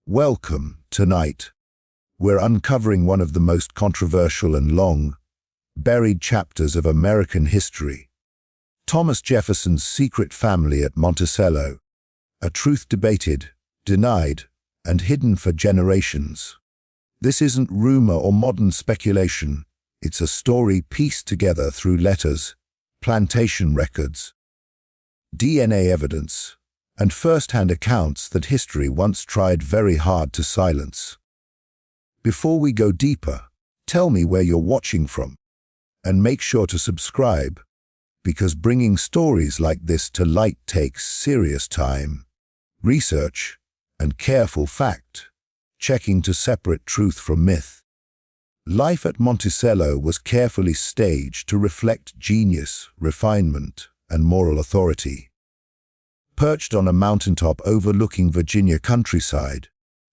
Welcome. Tonight, we're uncovering one of the most controversial and long, buried chapters of American history. Thomas Jefferson's secret family at Monticello, a truth debated, denied, and hidden for generations. This isn't rumor or modern speculation. It's a story pieced together through letters, plantation records, DNA evidence, and first-hand accounts that history once tried very hard to silence. Before we go deeper, tell me where you're watching from, and make sure to subscribe, because bringing stories like this to light takes serious time, research, and careful fact-checking to separate truth from myth. Life at Monticello was carefully staged to reflect genius, refinement, and moral authority. Perched on a mountaintop overlooking Virginia countryside,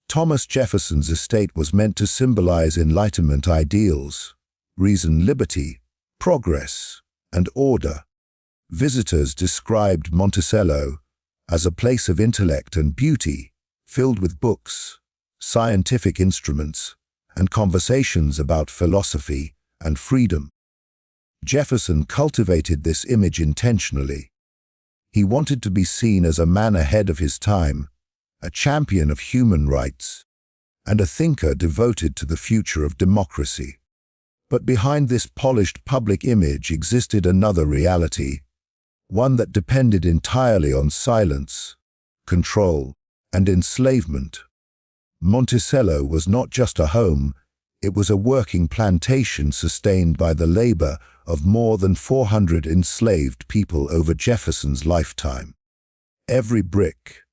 Thomas Jefferson's estate was meant to symbolize Enlightenment ideals, reason, liberty, progress, and order. Visitors described Monticello as a place of intellect and beauty, filled with books, scientific instruments, and conversations about philosophy and freedom. Jefferson cultivated this image intentionally. He wanted to be seen as a man ahead of his time, a champion of human rights, and a thinker devoted to the future of democracy. But behind this polished public image existed another reality, one that depended entirely on silence, control, and enslavement. Monticello was not just a home, it was a working plantation sustained by the labor of more than 400 enslaved people over Jefferson's lifetime. Every brick,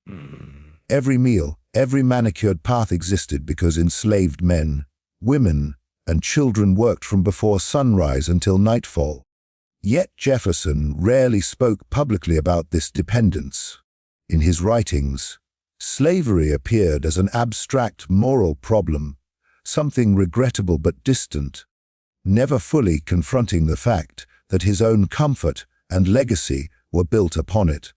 every meal, every manicured path existed because enslaved men, women, and children worked from before sunrise until nightfall. Yet Jefferson rarely spoke publicly about this dependence. In his writings, slavery appeared as an abstract moral problem, something regrettable but distant, never fully confronting the fact that his own comfort and legacy were built upon it.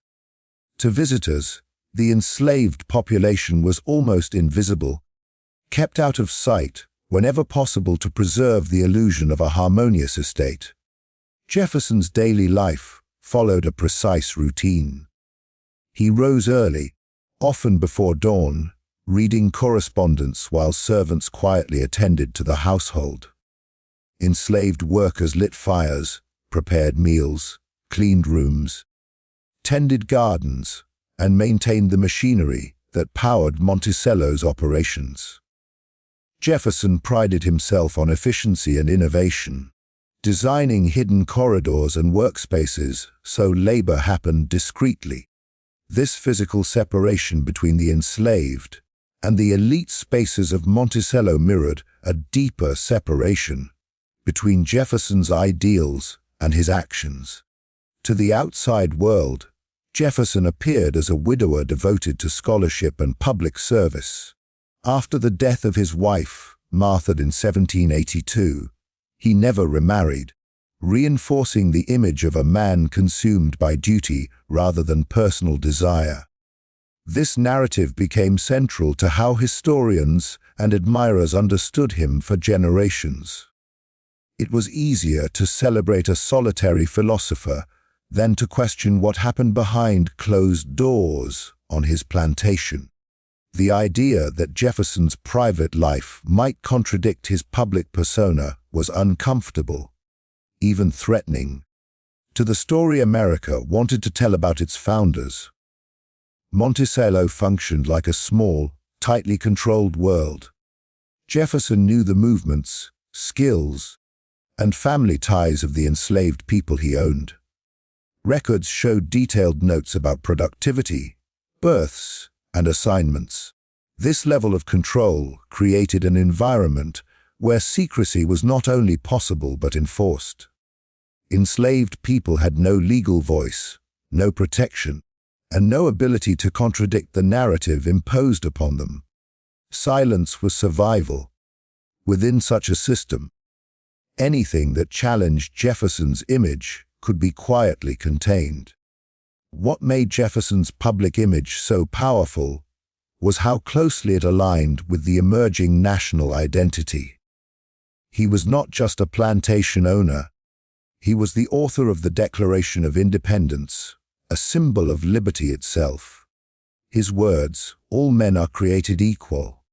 To visitors, the enslaved population was almost invisible, kept out of sight whenever possible to preserve the illusion of a harmonious estate. Jefferson's daily life followed a precise routine. He rose early, often before dawn, reading correspondence while servants quietly attended to the household. Enslaved workers lit fires, prepared meals, cleaned rooms, tended gardens, and maintained the machinery that powered Monticello's operations. Jefferson prided himself on efficiency and innovation, designing hidden corridors and workspaces so labor happened discreetly. This physical separation between the enslaved and the elite spaces of Monticello mirrored a deeper separation between Jefferson's ideals and his actions. To the outside world, Jefferson appeared as a widower devoted to scholarship and public service. After the death of his wife, martyred in 1782, he never remarried, reinforcing the image of a man consumed by duty rather than personal desire. This narrative became central to how historians and admirers understood him for generations. It was easier to celebrate a solitary philosopher than to question what happened behind closed doors on his plantation. The idea that Jefferson's private life might contradict his public persona was uncomfortable, even threatening, to the story America wanted to tell about its founders. Monticello functioned like a small, tightly controlled world. Jefferson knew the movements, skills, and family ties of the enslaved people he owned. Records showed detailed notes about productivity, births, and assignments. This level of control created an environment where secrecy was not only possible but enforced. Enslaved people had no legal voice, no protection, and no ability to contradict the narrative imposed upon them. Silence was survival. Within such a system, anything that challenged Jefferson's image could be quietly contained. What made Jefferson's public image so powerful was how closely it aligned with the emerging national identity. He was not just a plantation owner. He was the author of the Declaration of Independence, a symbol of liberty itself. His words, "All men are created equal,"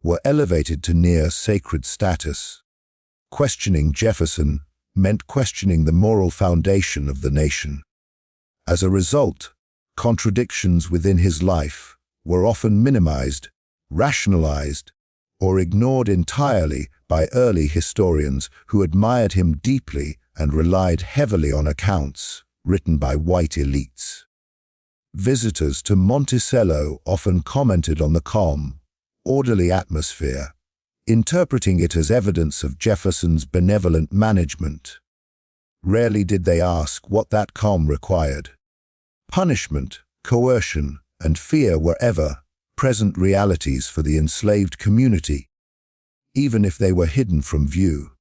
were elevated to near sacred status. Questioning Jefferson meant questioning the moral foundation of the nation. As a result, contradictions within his life were often minimized, rationalized, or ignored entirely by early historians who admired him deeply and relied heavily on accounts written by white elites. Visitors to Monticello often commented on the calm, orderly atmosphere, interpreting it as evidence of Jefferson's benevolent management. Rarely did they ask what that calm required. Punishment, coercion, and fear were ever-present realities for the enslaved community, even if they were hidden from view.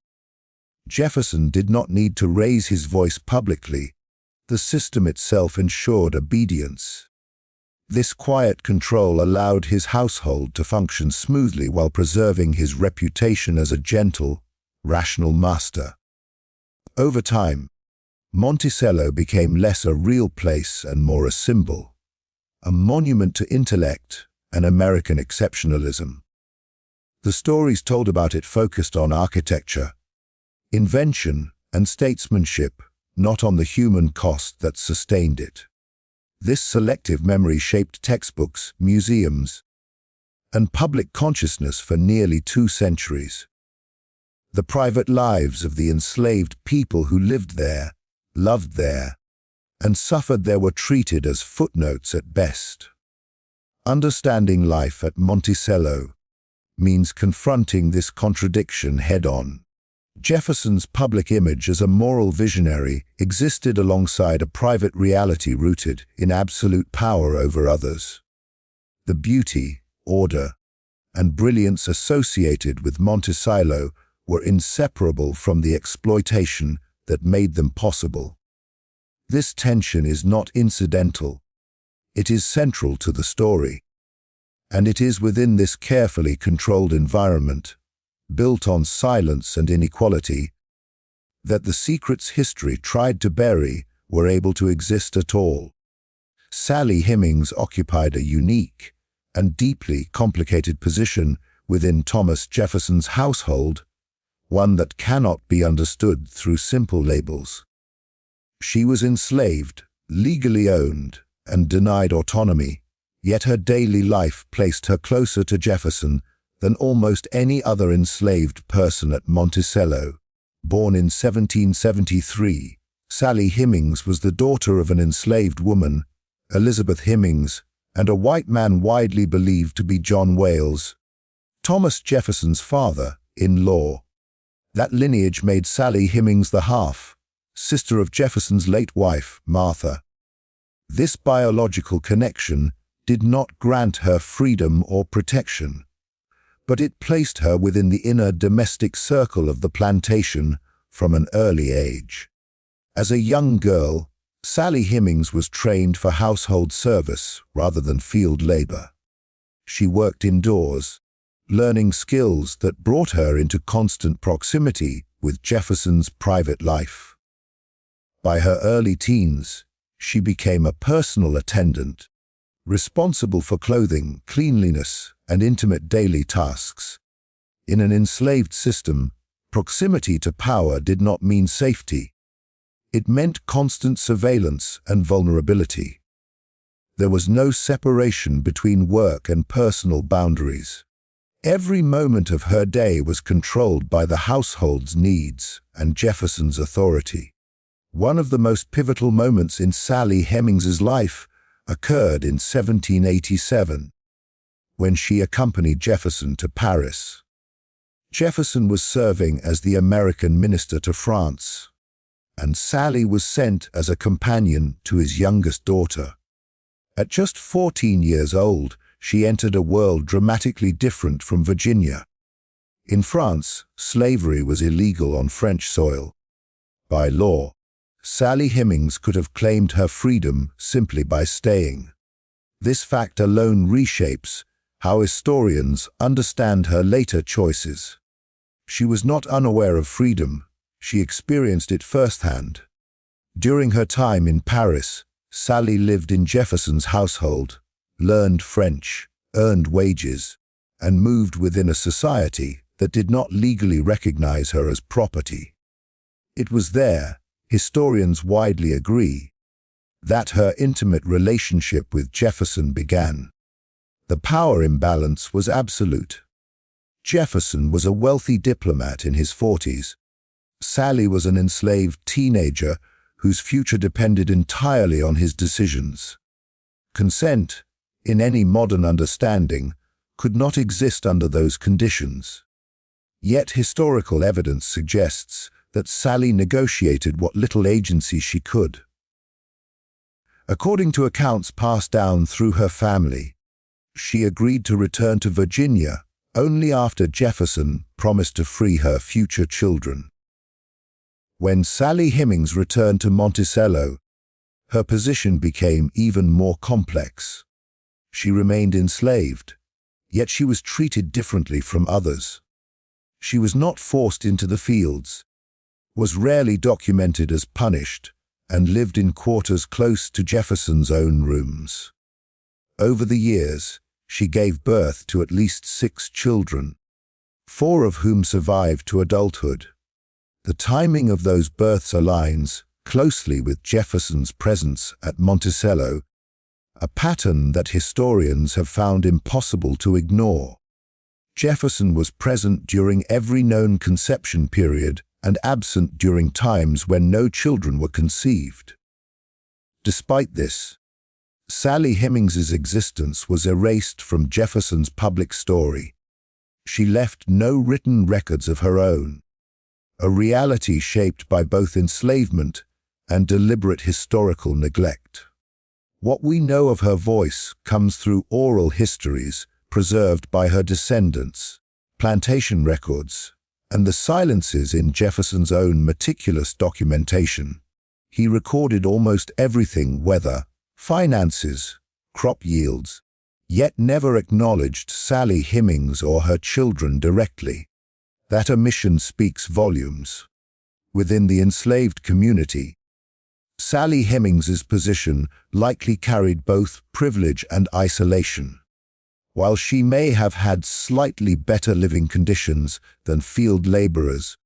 Jefferson did not need to raise his voice publicly. The system itself ensured obedience. This quiet control allowed his household to function smoothly while preserving his reputation as a gentle, rational master. Over time, Monticello became less a real place and more a symbol, a monument to intellect and American exceptionalism. The stories told about it focused on architecture, invention, and statesmanship, not on the human cost that sustained it. This selective memory shaped textbooks, museums, and public consciousness for nearly 2 centuries. The private lives of the enslaved people who lived there, loved there, and suffered there were treated as footnotes at best. Understanding life at Monticello means confronting this contradiction head-on. Jefferson's public image as a moral visionary existed alongside a private reality rooted in absolute power over others. The beauty, order, and brilliance associated with Monticello were inseparable from the exploitation that made them possible. This tension is not incidental. It is central to the story. And it is within this carefully controlled environment, built on silence and inequality, that the secrets history tried to bury were able to exist at all. Sally Hemings occupied a unique and deeply complicated position within Thomas Jefferson's household, one that cannot be understood through simple labels. She was enslaved, legally owned, and denied autonomy, yet her daily life placed her closer to Jefferson than almost any other enslaved person at Monticello. Born in 1773, Sally Hemings was the daughter of an enslaved woman, Elizabeth Hemings, and a white man widely believed to be John Wales, Thomas Jefferson's father-in-law. That lineage made Sally Hemings the half-sister of Jefferson's late wife, Martha. This biological connection did not grant her freedom or protection, but it placed her within the inner domestic circle of the plantation from an early age. As a young girl, Sally Hemings was trained for household service rather than field labor. She worked indoors, learning skills that brought her into constant proximity with Jefferson's private life. By her early teens, she became a personal attendant, responsible for clothing, cleanliness, and intimate daily tasks. In an enslaved system, proximity to power did not mean safety. It meant constant surveillance and vulnerability. There was no separation between work and personal boundaries. Every moment of her day was controlled by the household's needs and Jefferson's authority. One of the most pivotal moments in Sally Hemings's life occurred in 1787, when she accompanied Jefferson to Paris. Jefferson was serving as the American minister to France, and Sally was sent as a companion to his youngest daughter. At just 14 years old, she entered a world dramatically different from Virginia. In France, slavery was illegal on French soil. By law, Sally Hemings could have claimed her freedom simply by staying. This fact alone reshapes how historians understand her later choices. She was not unaware of freedom, she experienced it firsthand. During her time in Paris, Sally lived in Jefferson's household, learned French, earned wages, and moved within a society that did not legally recognize her as property. It was there, historians widely agree, that her intimate relationship with Jefferson began. The power imbalance was absolute. Jefferson was a wealthy diplomat in his 40s. Sally was an enslaved teenager whose future depended entirely on his decisions. Consent, in any modern understanding, could not exist under those conditions. Yet historical evidence suggests that Sally negotiated what little agency she could. According to accounts passed down through her family, she agreed to return to Virginia only after Jefferson promised to free her future children. When Sally Hemings returned to Monticello, her position became even more complex. She remained enslaved, yet she was treated differently from others. She was not forced into the fields, was rarely documented as punished, and lived in quarters close to Jefferson's own rooms. Over the years, she gave birth to at least 6 children, 4 of whom survived to adulthood. The timing of those births aligns closely with Jefferson's presence at Monticello, a pattern that historians have found impossible to ignore. Jefferson was present during every known conception period and absent during times when no children were conceived. Despite this, Sally Hemings's existence was erased from Jefferson's public story. She left no written records of her own, a reality shaped by both enslavement and deliberate historical neglect. What we know of her voice comes through oral histories preserved by her descendants, plantation records, and the silences in Jefferson's own meticulous documentation. He recorded almost everything: weather, finances, crop yields, yet never acknowledged Sally Hemings or her children directly. That omission speaks volumes. Within the enslaved community, Sally Hemings's position likely carried both privilege and isolation. While she may have had slightly better living conditions than field laborers,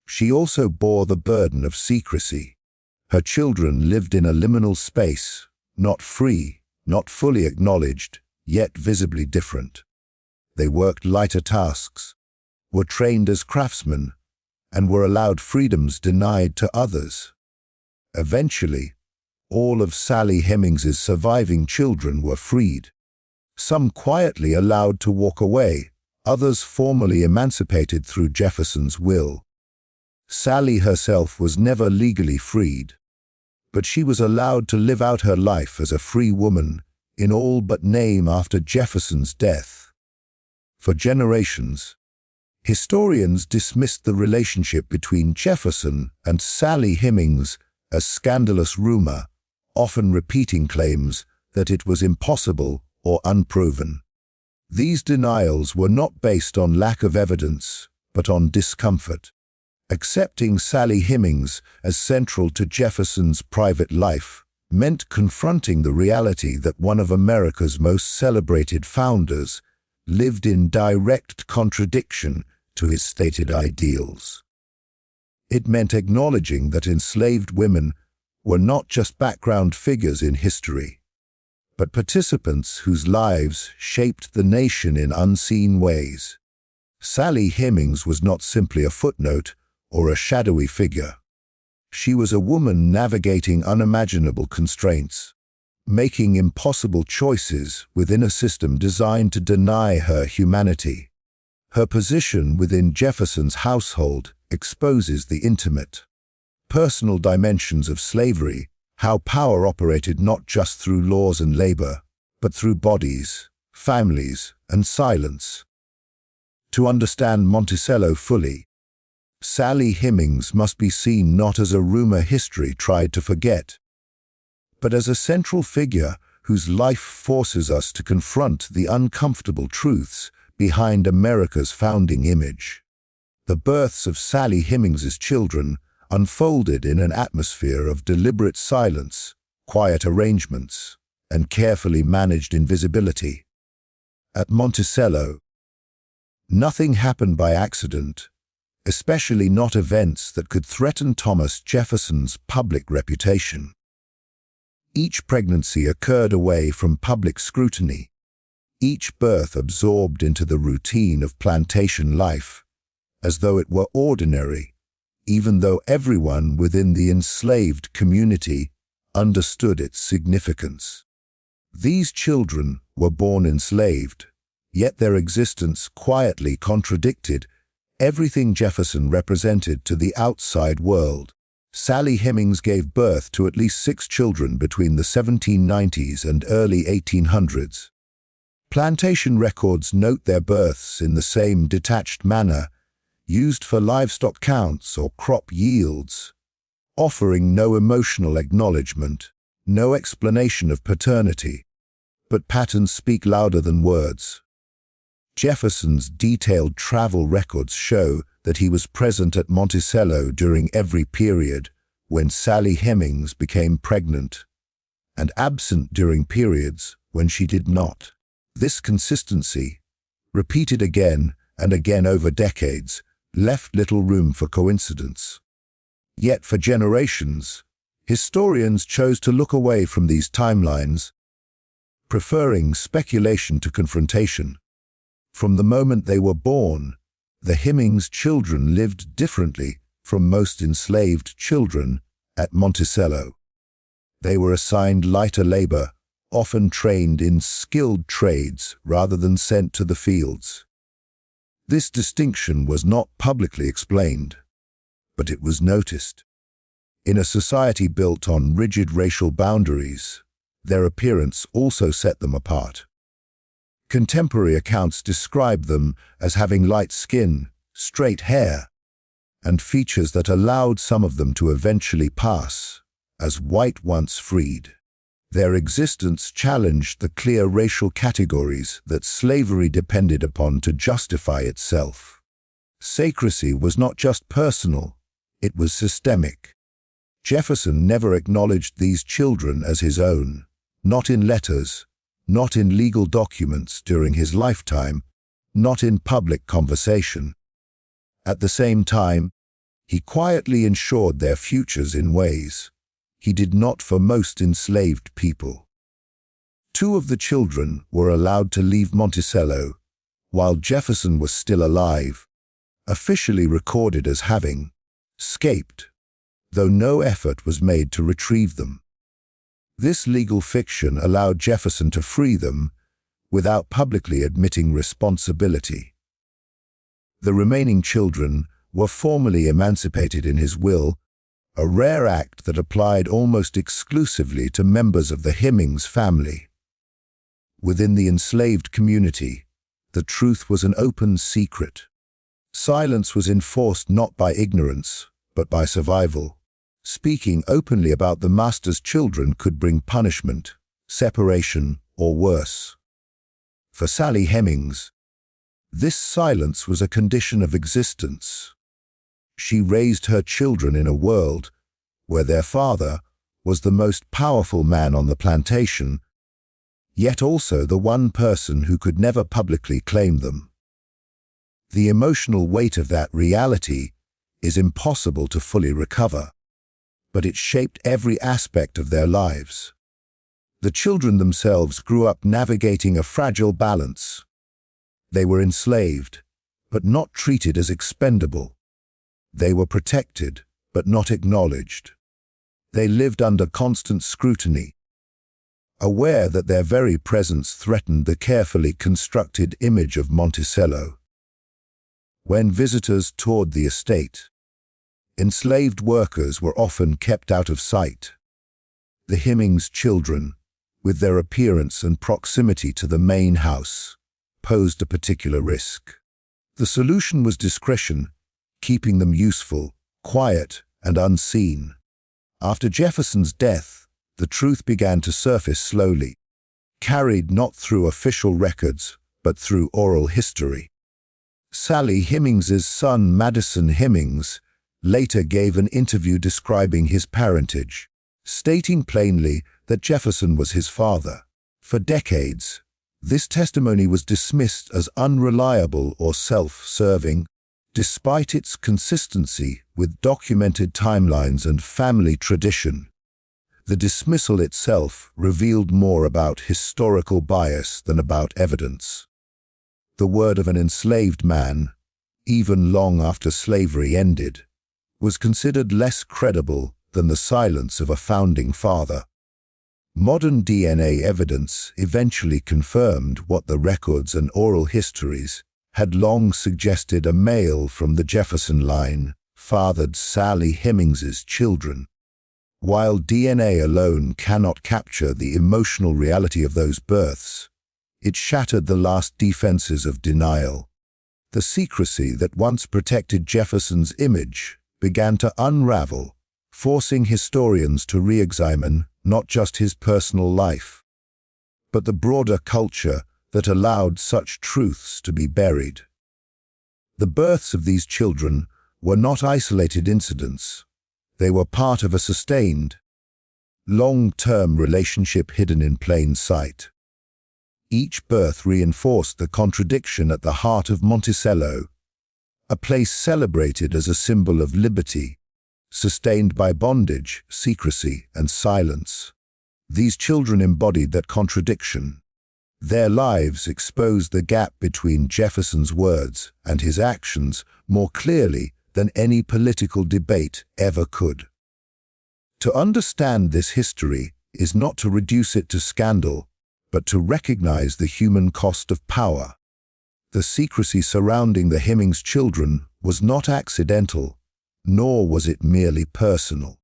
she also bore the burden of secrecy. Her children lived in a liminal space, not free, not fully acknowledged, yet visibly different. They worked lighter tasks, were trained as craftsmen, and were allowed freedoms denied to others. Eventually, all of Sally Hemings's surviving children were freed. Some quietly allowed to walk away, others formally emancipated through Jefferson's will. Sally herself was never legally freed, but she was allowed to live out her life as a free woman, in all but name, after Jefferson's death. For generations, historians dismissed the relationship between Jefferson and Sally Hemings as scandalous rumor, often repeating claims that it was impossible or unproven. These denials were not based on lack of evidence, but on discomfort. Accepting Sally Hemings as central to Jefferson's private life meant confronting the reality that one of America's most celebrated founders lived in direct contradiction to his stated ideals. It meant acknowledging that enslaved women were not just background figures in history, but participants whose lives shaped the nation in unseen ways. Sally Hemings was not simply a footnote or a shadowy figure. She was a woman navigating unimaginable constraints, making impossible choices within a system designed to deny her humanity. Her position within Jefferson's household exposes the intimate, personal dimensions of slavery, how power operated not just through laws and labor, but through bodies, families, and silence. To understand Monticello fully, Sally Hemings must be seen not as a rumor history tried to forget, but as a central figure whose life forces us to confront the uncomfortable truths behind America's founding image. The births of Sally Hemings's children unfolded in an atmosphere of deliberate silence, quiet arrangements, and carefully managed invisibility. At Monticello, nothing happened by accident, especially not events that could threaten Thomas Jefferson's public reputation. Each pregnancy occurred away from public scrutiny, each birth absorbed into the routine of plantation life, as though it were ordinary, even though everyone within the enslaved community understood its significance. These children were born enslaved, yet their existence quietly contradicted everything Jefferson represented to the outside world. Sally Hemings gave birth to at least 6 children between the 1790s and early 1800s. Plantation records note their births in the same detached manner, used for livestock counts or crop yields, offering no emotional acknowledgement, no explanation of paternity. But patterns speak louder than words. Jefferson's detailed travel records show that he was present at Monticello during every period when Sally Hemings became pregnant, and absent during periods when she did not. This consistency, repeated again and again over decades, left little room for coincidence. Yet for generations, historians chose to look away from these timelines, preferring speculation to confrontation. From the moment they were born, the Hemings children lived differently from most enslaved children at Monticello. They were assigned lighter labor, often trained in skilled trades rather than sent to the fields. This distinction was not publicly explained, but it was noticed. In a society built on rigid racial boundaries, their appearance also set them apart. Contemporary accounts describe them as having light skin, straight hair, and features that allowed some of them to eventually pass as white once freed. Their existence challenged the clear racial categories that slavery depended upon to justify itself. Secrecy was not just personal, it was systemic. Jefferson never acknowledged these children as his own, not in letters, not in legal documents during his lifetime, not in public conversation. At the same time, he quietly ensured their futures in ways he did not for most enslaved people. 2 of the children were allowed to leave Monticello while Jefferson was still alive, officially recorded as having escaped, though no effort was made to retrieve them. This legal fiction allowed Jefferson to free them without publicly admitting responsibility. The remaining children were formally emancipated in his will, a rare act that applied almost exclusively to members of the Hemings family. Within the enslaved community, the truth was an open secret. Silence was enforced not by ignorance, but by survival. Speaking openly about the master's children could bring punishment, separation, or worse. For Sally Hemings, this silence was a condition of existence. She raised her children in a world where their father was the most powerful man on the plantation, yet also the one person who could never publicly claim them. The emotional weight of that reality is impossible to fully recover, but it shaped every aspect of their lives. The children themselves grew up navigating a fragile balance. They were enslaved, but not treated as expendable. They were protected, but not acknowledged. They lived under constant scrutiny, aware that their very presence threatened the carefully constructed image of Monticello. When visitors toured the estate, enslaved workers were often kept out of sight. The Hemings children, with their appearance and proximity to the main house, posed a particular risk. The solution was discretion, keeping them useful, quiet, and unseen. After Jefferson's death, the truth began to surface slowly. carried not through official records, but through oral history. Sally Hemings's son, Madison Hemings, later gave an interview describing his parentage, stating plainly that Jefferson was his father. For decades, this testimony was dismissed as unreliable or self-serving, despite its consistency with documented timelines and family tradition. The dismissal itself revealed more about historical bias than about evidence. The word of an enslaved man, even long after slavery ended, was considered less credible than the silence of a founding father. Modern DNA evidence eventually confirmed what the records and oral histories had long suggested: a male from the Jefferson line fathered Sally Hemings's children. While DNA alone cannot capture the emotional reality of those births, it shattered the last defenses of denial. The secrecy that once protected Jefferson's image began to unravel, forcing historians to re-examine not just his personal life, but the broader culture that allowed such truths to be buried. The births of these children were not isolated incidents. They were part of a sustained, long-term relationship hidden in plain sight. Each birth reinforced the contradiction at the heart of Monticello, a place celebrated as a symbol of liberty, sustained by bondage, secrecy, and silence. These children embodied that contradiction. Their lives exposed the gap between Jefferson's words and his actions more clearly than any political debate ever could. To understand this history is not to reduce it to scandal, but to recognize the human cost of power. The secrecy surrounding the Hemings children was not accidental, nor was it merely personal.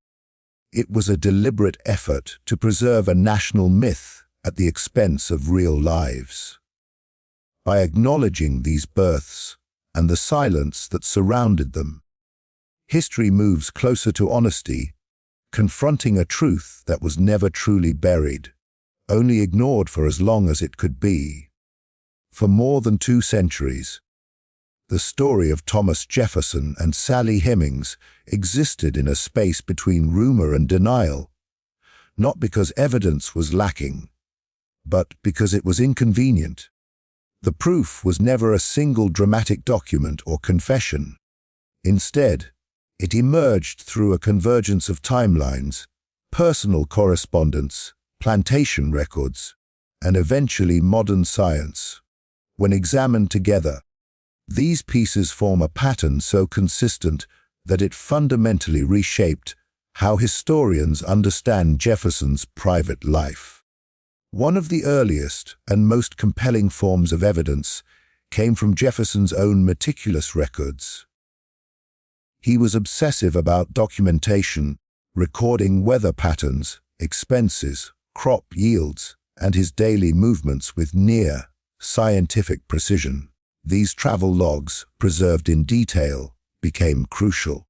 It was a deliberate effort to preserve a national myth at the expense of real lives. By acknowledging these births and the silence that surrounded them, history moves closer to honesty, confronting a truth that was never truly buried, only ignored for as long as it could be. For more than 2 centuries, the story of Thomas Jefferson and Sally Hemings existed in a space between rumor and denial, not because evidence was lacking, but because it was inconvenient. The proof was never a single dramatic document or confession. Instead, it emerged through a convergence of timelines, personal correspondence, plantation records, and eventually modern science. When examined together, these pieces form a pattern so consistent that it fundamentally reshaped how historians understand Jefferson's private life. One of the earliest and most compelling forms of evidence came from Jefferson's own meticulous records. He was obsessive about documentation, recording weather patterns, expenses, crop yields, and his daily movements with near scientific precision. These travel logs, preserved in detail, became crucial.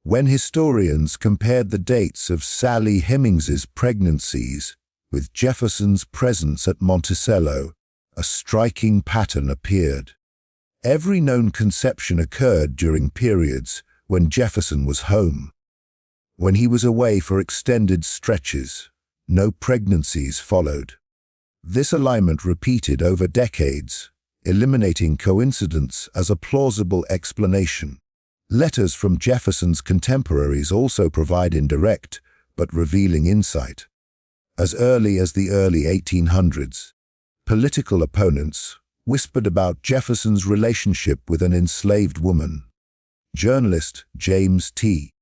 When historians compared the dates of Sally Hemings's pregnancies with Jefferson's presence at Monticello, a striking pattern appeared. Every known conception occurred during periods when Jefferson was home. When he was away for extended stretches, no pregnancies followed. This alignment repeated over decades, eliminating coincidence as a plausible explanation. Letters from Jefferson's contemporaries also provide indirect but revealing insight. As early as the early 1800s, political opponents whispered about Jefferson's relationship with an enslaved woman. Journalist James T.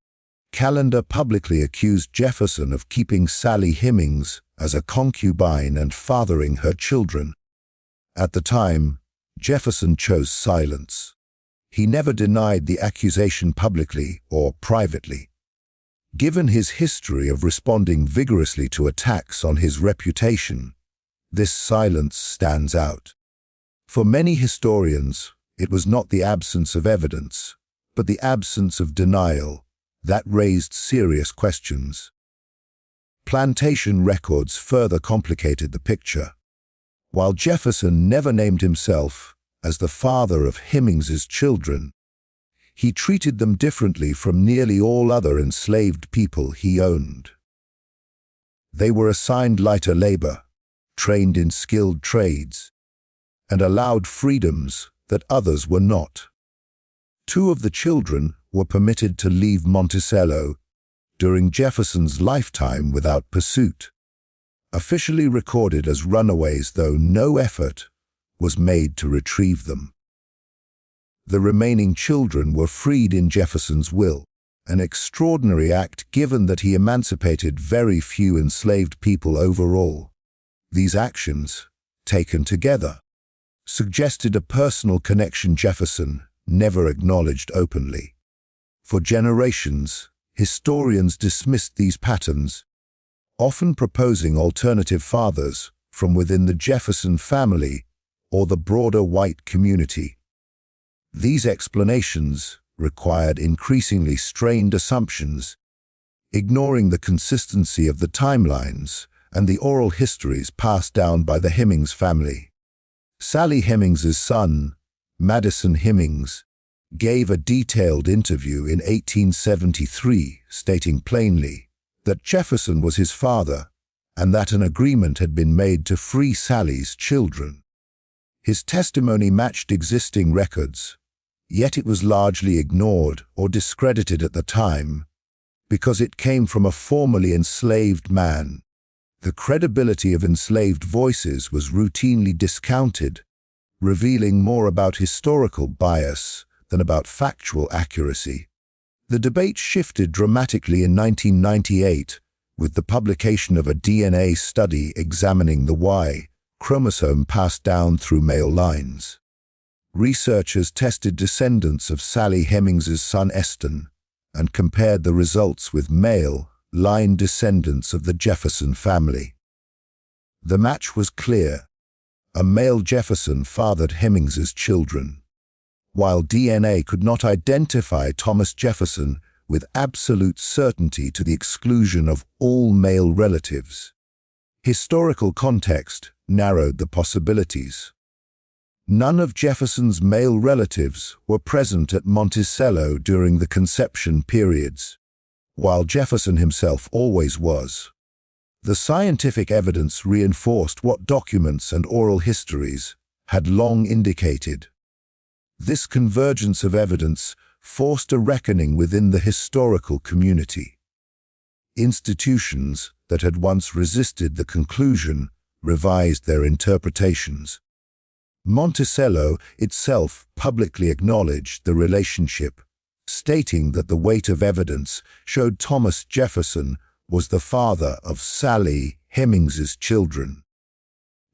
Callender publicly accused Jefferson of keeping Sally Hemings as a concubine and fathering her children. At the time, Jefferson chose silence. He never denied the accusation publicly or privately. Given his history of responding vigorously to attacks on his reputation, this silence stands out. For many historians, it was not the absence of evidence, but the absence of denial that raised serious questions. Plantation records further complicated the picture. While Jefferson never named himself as the father of Hemings's children, he treated them differently from nearly all other enslaved people he owned. They were assigned lighter labor, trained in skilled trades, and allowed freedoms that others were not. 2 of the children were permitted to leave Monticello during Jefferson's lifetime without pursuit, officially recorded as runaways, though no effort was made to retrieve them. The remaining children were freed in Jefferson's will, an extraordinary act given that he emancipated very few enslaved people overall. These actions, taken together, suggested a personal connection Jefferson never acknowledged openly. For generations, historians dismissed these patterns, often proposing alternative fathers from within the Jefferson family or the broader white community. These explanations required increasingly strained assumptions, ignoring the consistency of the timelines and the oral histories passed down by the Hemings family. Sally Hemings's son, Madison Hemings, gave a detailed interview in 1873, stating plainly that Jefferson was his father and that an agreement had been made to free Sally's children. His testimony matched existing records, yet it was largely ignored or discredited at the time because it came from a formerly enslaved man. The credibility of enslaved voices was routinely discounted, revealing more about historical bias than about factual accuracy. The debate shifted dramatically in 1998 with the publication of a DNA study examining the Y chromosome passed down through male lines. Researchers tested descendants of Sally Hemings's son Eston and compared the results with male line descendants of the Jefferson family. The match was clear. A male Jefferson fathered Hemings's children. While DNA could not identify Thomas Jefferson with absolute certainty to the exclusion of all male relatives, historical context narrowed the possibilities. None of Jefferson's male relatives were present at Monticello during the conception periods, while Jefferson himself always was. The scientific evidence reinforced what documents and oral histories had long indicated. This convergence of evidence forced a reckoning within the historical community. Institutions that had once resisted the conclusion revised their interpretations. Monticello itself publicly acknowledged the relationship, stating that the weight of evidence showed Thomas Jefferson was the father of Sally Hemings's children.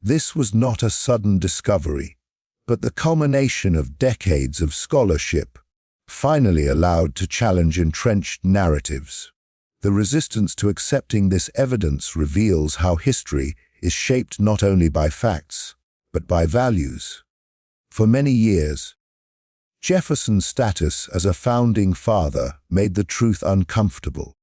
This was not a sudden discovery, but the culmination of decades of scholarship, finally allowed to challenge entrenched narratives. The resistance to accepting this evidence reveals how history is shaped not only by facts, but by values. For many years, Jefferson's status as a founding father made the truth uncomfortable.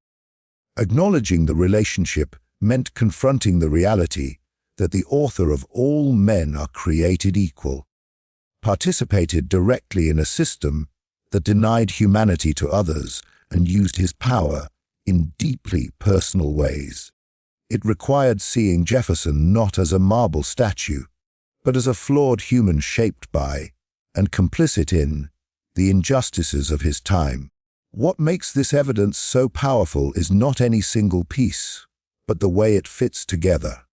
Acknowledging the relationship meant confronting the reality that the author of all men are created equal, participated directly in a system that denied humanity to others and used his power in deeply personal ways. It required seeing Jefferson not as a marble statue, but as a flawed human shaped by and complicit in the injustices of his time. What makes this evidence so powerful is not any single piece, but the way it fits together.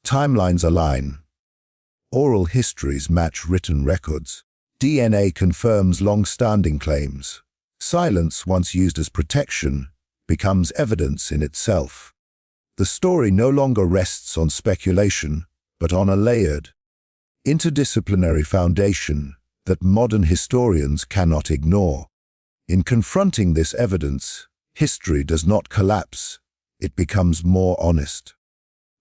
Timelines align. Oral histories match written records. DNA confirms long-standing claims. Silence, once used as protection, becomes evidence in itself. The story no longer rests on speculation, but on a layered, interdisciplinary foundation that modern historians cannot ignore. In confronting this evidence, history does not collapse, it becomes more honest.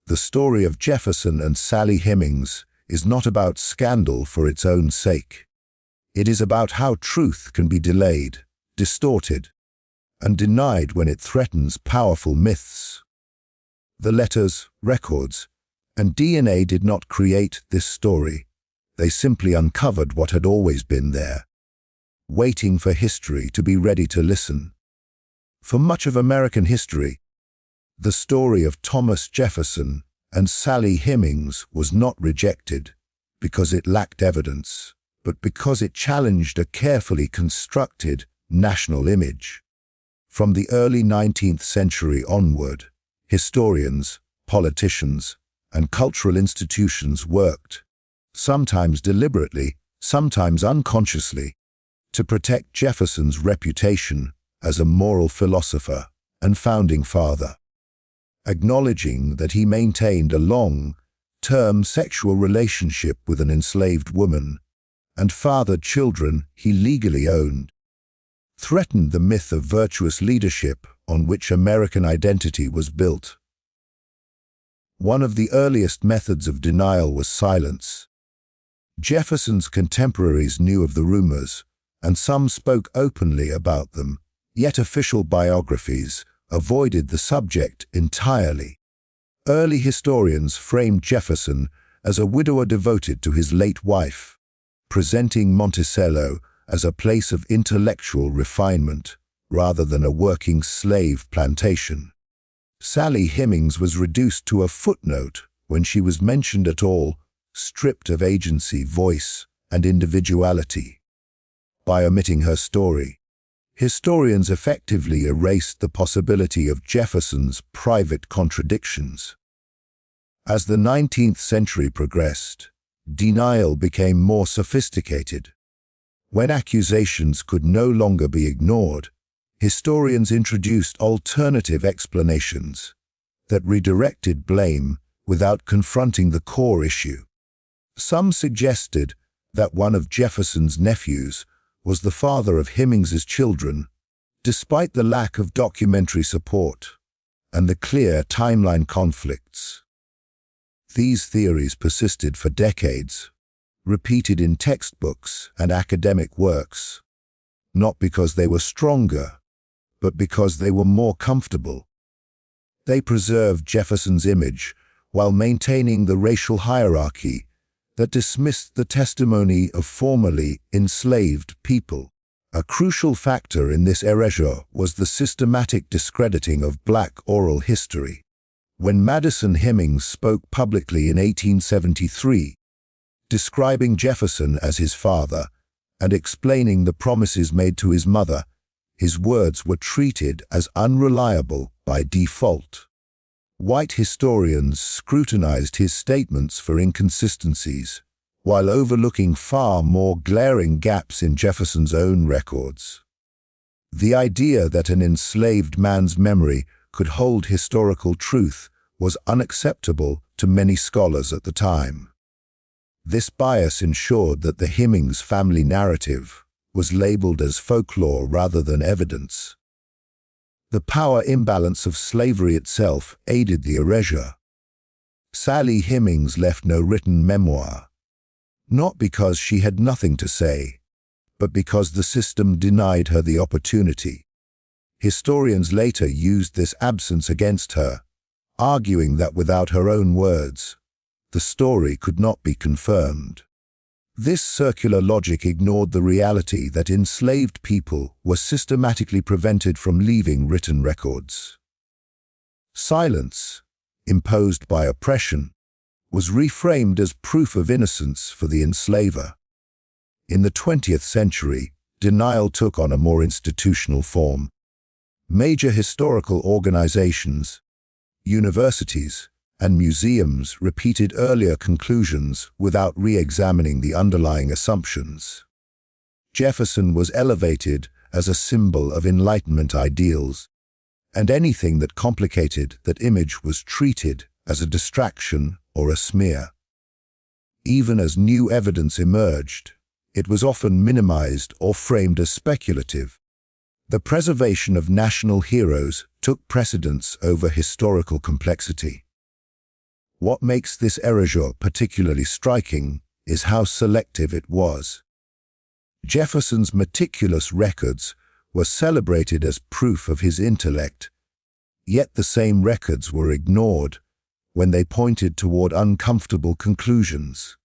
The story of Jefferson and Sally Hemings is not about scandal for its own sake. It is about how truth can be delayed, distorted, and denied when it threatens powerful myths. The letters, records, And DNA did not create this story. They simply uncovered what had always been there, waiting for history to be ready to listen. For much of American history, the story of Thomas Jefferson and Sally Hemings was not rejected because it lacked evidence, but because it challenged a carefully constructed national image. From the early 19th century onward, historians, politicians, and cultural institutions worked, sometimes deliberately, sometimes unconsciously, to protect Jefferson's reputation as a moral philosopher and founding father, acknowledging that he maintained a long-term sexual relationship with an enslaved woman and fathered children he legally owned, threatened the myth of virtuous leadership on which American identity was built. One of the earliest methods of denial was silence. Jefferson's contemporaries knew of the rumors, and some spoke openly about them, yet official biographies avoided the subject entirely. Early historians framed Jefferson as a widower devoted to his late wife, presenting Monticello as a place of intellectual refinement rather than a working slave plantation. Sally Hemings was reduced to a footnote when she was mentioned at all, stripped of agency, voice, and individuality. By omitting her story, historians effectively erased the possibility of Jefferson's private contradictions. As the 19th century progressed, denial became more sophisticated. When accusations could no longer be ignored, historians introduced alternative explanations that redirected blame without confronting the core issue. Some suggested that one of Jefferson's nephews was the father of Hemings's children, despite the lack of documentary support and the clear timeline conflicts. These theories persisted for decades, repeated in textbooks and academic works, not because they were stronger, but because they were more comfortable. They preserved Jefferson's image while maintaining the racial hierarchy that dismissed the testimony of formerly enslaved people. A crucial factor in this erasure was the systematic discrediting of Black oral history. When Madison Hemings spoke publicly in 1873, describing Jefferson as his father and explaining the promises made to his mother, his words were treated as unreliable by default. White historians scrutinized his statements for inconsistencies, while overlooking far more glaring gaps in Jefferson's own records. The idea that an enslaved man's memory could hold historical truth was unacceptable to many scholars at the time. This bias ensured that the Hemings family narrative was labeled as folklore rather than evidence. The power imbalance of slavery itself aided the erasure. Sally Hemings left no written memoir, not because she had nothing to say, but because the system denied her the opportunity. Historians later used this absence against her, arguing that without her own words, the story could not be confirmed. This circular logic ignored the reality that enslaved people were systematically prevented from leaving written records. Silence, imposed by oppression, was reframed as proof of innocence for the enslaver. In the 20th century, denial took on a more institutional form. Major historical organizations, universities, and museums repeated earlier conclusions without re-examining the underlying assumptions. Jefferson was elevated as a symbol of Enlightenment ideals, and anything that complicated that image was treated as a distraction or a smear. Even as new evidence emerged, it was often minimized or framed as speculative. The preservation of national heroes took precedence over historical complexity. What makes this erasure particularly striking is how selective it was. Jefferson's meticulous records were celebrated as proof of his intellect, yet the same records were ignored when they pointed toward uncomfortable conclusions.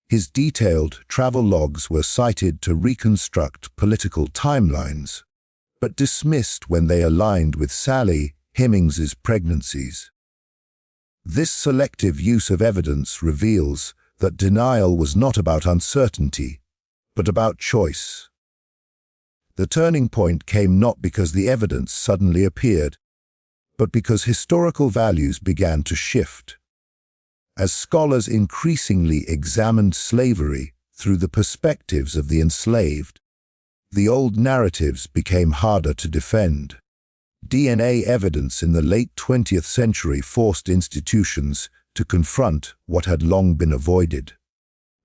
His detailed travel logs were cited to reconstruct political timelines, but dismissed when they aligned with Sally Hemings's pregnancies. This selective use of evidence reveals that denial was not about uncertainty, but about choice. The turning point came not because the evidence suddenly appeared, but because historical values began to shift. As scholars increasingly examined slavery through the perspectives of the enslaved, the old narratives became harder to defend. DNA evidence in the late 20th century forced institutions to confront what had long been avoided.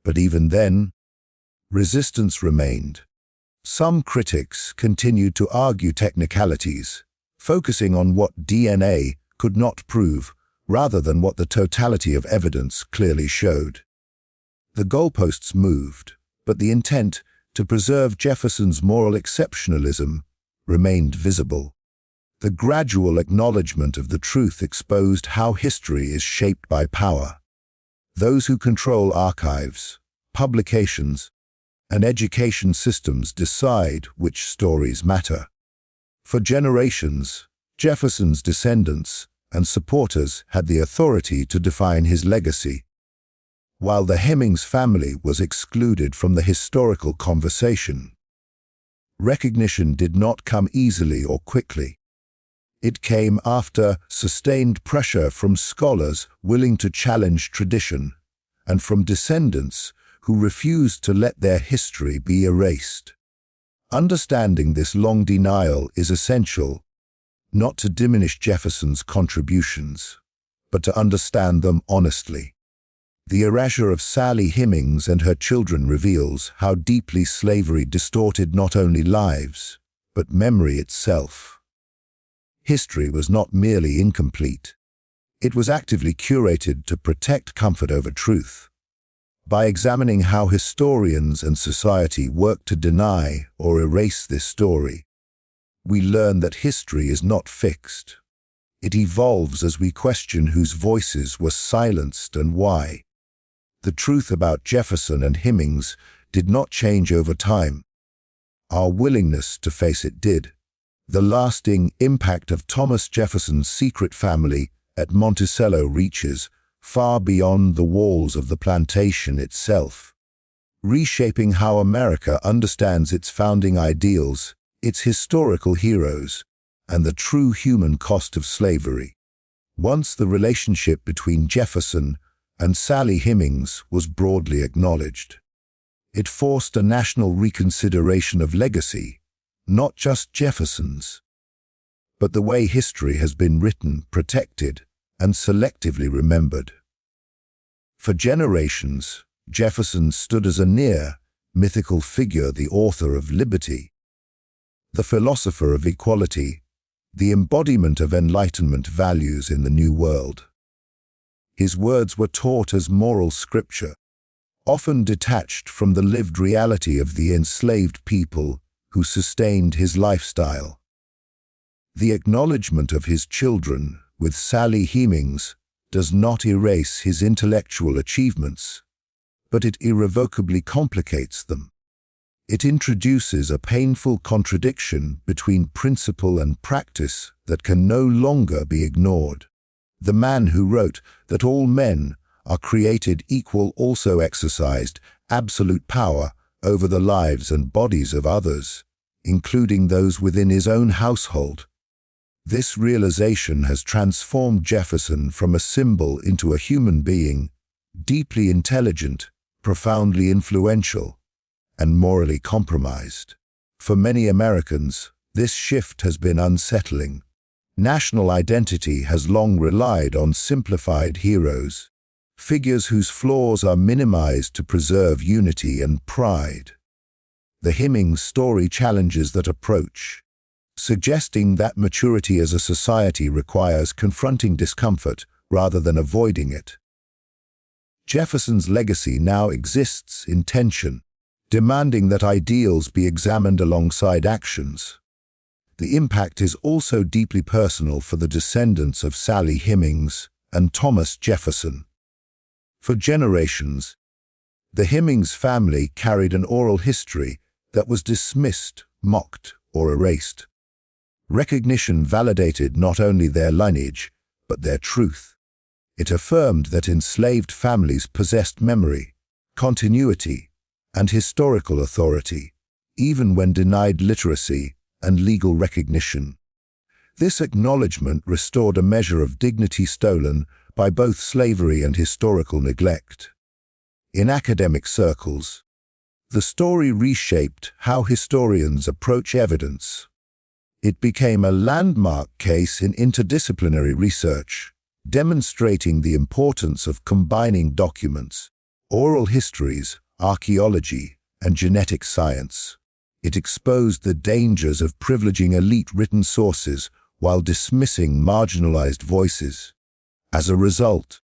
But even then, resistance remained. Some critics continued to argue technicalities, focusing on what DNA could not prove rather than what the totality of evidence clearly showed. The goalposts moved, but the intent to preserve Jefferson's moral exceptionalism remained visible. The gradual acknowledgement of the truth exposed how history is shaped by power. Those who control archives, publications, and education systems decide which stories matter. For generations, Jefferson's descendants and supporters had the authority to define his legacy, while the Hemings family was excluded from the historical conversation. Recognition did not come easily or quickly. It came after sustained pressure from scholars willing to challenge tradition, and from descendants who refused to let their history be erased. Understanding this long denial is essential, not to diminish Jefferson's contributions, but to understand them honestly. The erasure of Sally Hemings and her children reveals how deeply slavery distorted not only lives, but memory itself. History was not merely incomplete. It was actively curated to protect comfort over truth. By examining how historians and society work to deny or erase this story, we learn that history is not fixed. It evolves as we question whose voices were silenced and why. The truth about Jefferson and Hemings did not change over time. Our willingness to face it did. The lasting impact of Thomas Jefferson's secret family at Monticello reaches far beyond the walls of the plantation itself, reshaping how America understands its founding ideals, its historical heroes, and the true human cost of slavery. Once the relationship between Jefferson and Sally Hemings was broadly acknowledged, it forced a national reconsideration of legacy, not just Jefferson's, but the way history has been written, protected, and selectively remembered. For generations, Jefferson stood as a near, mythical figure, the author of liberty, the philosopher of equality, the embodiment of Enlightenment values in the New World. His words were taught as moral scripture, often detached from the lived reality of the enslaved people who sustained his lifestyle. The acknowledgement of his children with Sally Hemings does not erase his intellectual achievements, but it irrevocably complicates them. It introduces a painful contradiction between principle and practice that can no longer be ignored. The man who wrote that all men are created equal also exercised absolute power over the lives and bodies of others, including those within his own household. This realization has transformed Jefferson from a symbol into a human being, deeply intelligent, profoundly influential, and morally compromised. For many Americans, this shift has been unsettling. National identity has long relied on simplified heroes, figures whose flaws are minimized to preserve unity and pride. The Hemings story challenges that approach, suggesting that maturity as a society requires confronting discomfort rather than avoiding it. Jefferson's legacy now exists in tension, demanding that ideals be examined alongside actions. The impact is also deeply personal for the descendants of Sally Hemings and Thomas Jefferson. For generations, the Hemmings family carried an oral history that was dismissed, mocked, or erased. Recognition validated not only their lineage, but their truth. It affirmed that enslaved families possessed memory, continuity, and historical authority, even when denied literacy and legal recognition. This acknowledgement restored a measure of dignity stolen by both slavery and historical neglect. In academic circles, the story reshaped how historians approach evidence. It became a landmark case in interdisciplinary research, demonstrating the importance of combining documents, oral histories, archaeology, and genetic science. It exposed the dangers of privileging elite written sources while dismissing marginalized voices. As a result,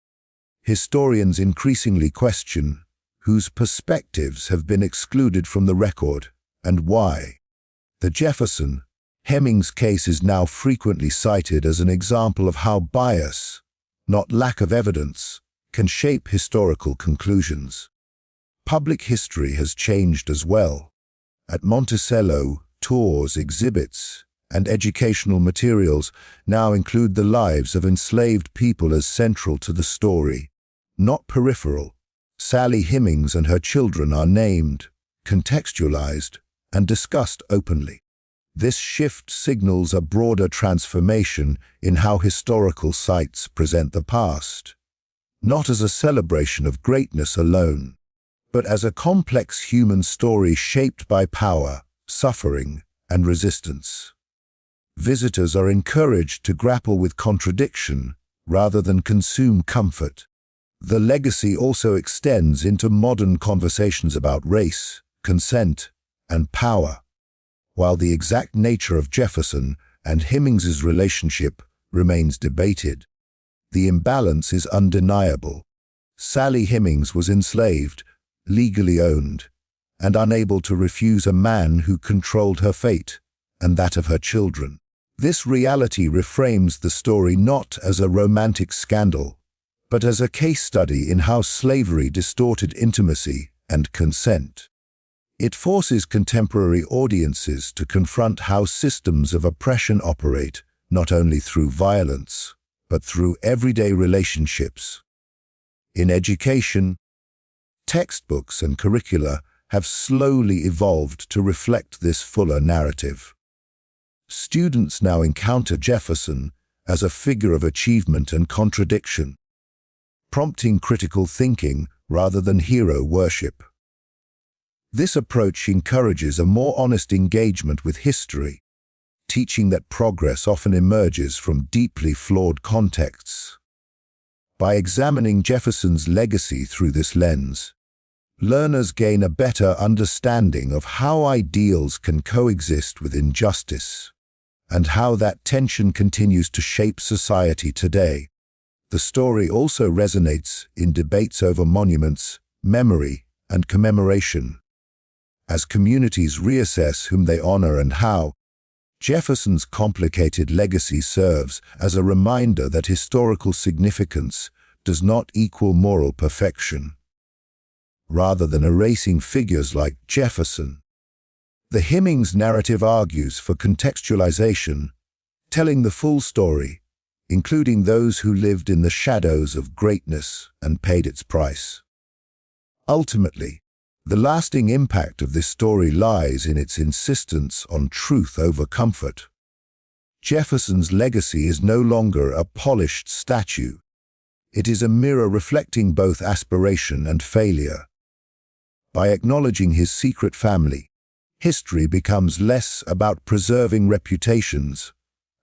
historians increasingly question whose perspectives have been excluded from the record and why. The Jefferson Hemmings case is now frequently cited as an example of how bias, not lack of evidence, can shape historical conclusions. Public history has changed as well. At Monticello, tours, exhibits, and educational materials now include the lives of enslaved people as central to the story, not peripheral. Sally Hemings and her children are named, contextualized, and discussed openly. This shift signals a broader transformation in how historical sites present the past, not as a celebration of greatness alone, but as a complex human story shaped by power, suffering, and resistance. Visitors are encouraged to grapple with contradiction rather than consume comfort. The legacy also extends into modern conversations about race, consent, and power. While the exact nature of Jefferson and Hemings' relationship remains debated, the imbalance is undeniable. Sally Hemings was enslaved, legally owned, and unable to refuse a man who controlled her fate and that of her children. This reality reframes the story not as a romantic scandal, but as a case study in how slavery distorted intimacy and consent. It forces contemporary audiences to confront how systems of oppression operate, not only through violence, but through everyday relationships. In education, textbooks and curricula have slowly evolved to reflect this fuller narrative. Students now encounter Jefferson as a figure of achievement and contradiction, prompting critical thinking rather than hero worship. This approach encourages a more honest engagement with history, teaching that progress often emerges from deeply flawed contexts. By examining Jefferson's legacy through this lens, learners gain a better understanding of how ideals can coexist with injustice, and how that tension continues to shape society today. The story also resonates in debates over monuments, memory, and commemoration. As communities reassess whom they honor and how, Jefferson's complicated legacy serves as a reminder that historical significance does not equal moral perfection. Rather than erasing figures like Jefferson, the Hemings narrative argues for contextualization, telling the full story, including those who lived in the shadows of greatness and paid its price. Ultimately, the lasting impact of this story lies in its insistence on truth over comfort. Jefferson's legacy is no longer a polished statue. It is a mirror reflecting both aspiration and failure. By acknowledging his secret family, history becomes less about preserving reputations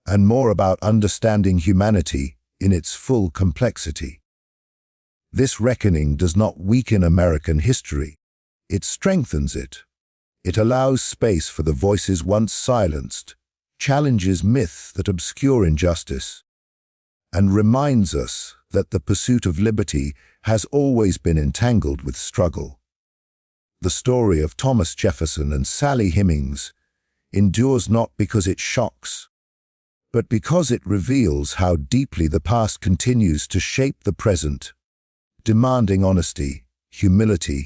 and more about understanding humanity in its full complexity. This reckoning does not weaken American history. It strengthens it. It allows space for the voices once silenced, challenges myths that obscure injustice, and reminds us that the pursuit of liberty has always been entangled with struggle. The story of Thomas Jefferson and Sally Hemings endures not because it shocks, but because it reveals how deeply the past continues to shape the present, demanding honesty, humility,